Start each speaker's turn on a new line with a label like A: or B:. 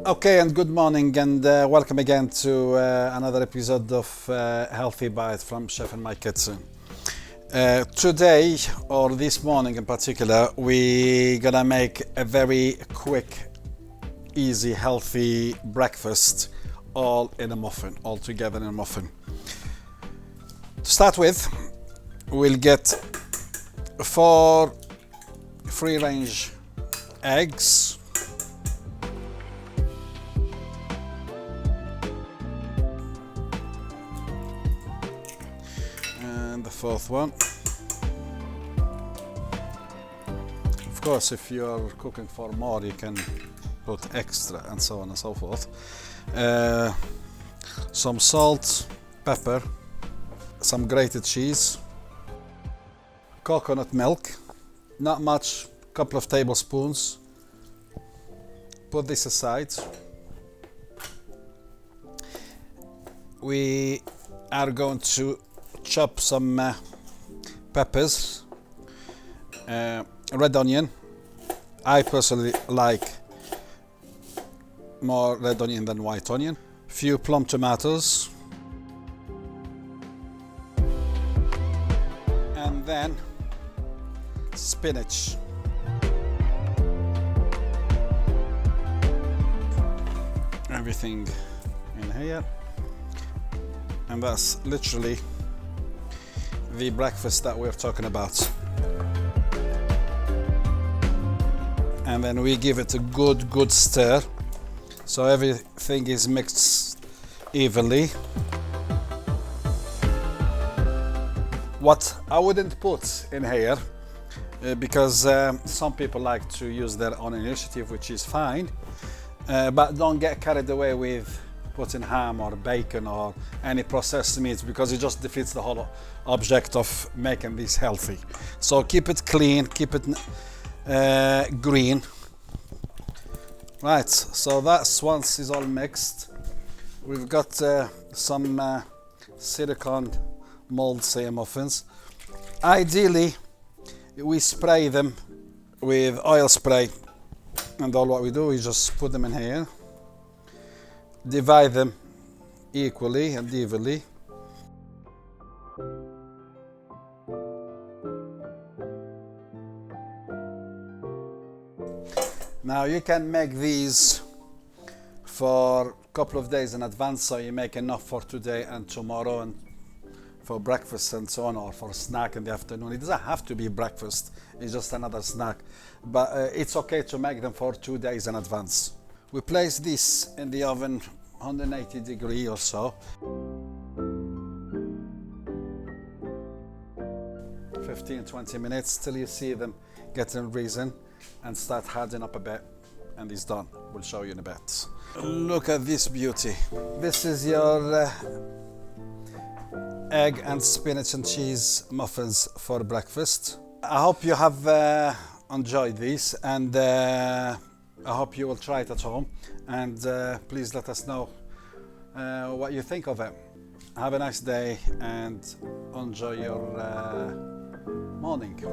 A: Okay, and good morning, and welcome again to another episode of Healthy Bite from Chef in My Kitchen. Today, or this morning in particular, we're gonna make a very quick, easy, healthy breakfast all in a muffin, all together in a muffin. To start with, we'll get 4 free-range eggs, and the 4th one. Of course, if you're cooking for more, you can put extra and so on and so forth. Some salt, pepper, some grated cheese, coconut milk, not much, couple of tablespoons. Put this aside. We are going to chop some peppers, red onion. I personally like more red onion than white onion. Few plum tomatoes, and then spinach. Everything in here, and that's literally the breakfast that we're talking about. And then we give it a good stir so everything is mixed evenly. What I wouldn't put in here, because some people like to use their own initiative, which is fine, but don't get carried away with putting ham or bacon or any processed meats, because it just defeats the whole object of making this healthy. So keep it clean, keep it green. Right, so that's once is all mixed. We've got some silicone mold say muffins. Ideally we spray them with oil spray, and all what we do is just put them in here, divide them equally and evenly. Now you can make these for a couple of days in advance, so you make enough for today and tomorrow and for breakfast and so on, or for a snack in the afternoon. It doesn't have to be breakfast, it's just another snack, but it's okay to make them for 2 days in advance. We place this in the oven 180 degrees or so. 15-20 minutes till you see them getting risen and start hardening up a bit, and it's done. We'll show you in a bit. Look at this beauty. This is your egg and spinach and cheese muffins for breakfast. I hope you have enjoyed these, and I hope you will try it at home, and please let us know what you think of it. Have a nice day and enjoy your morning.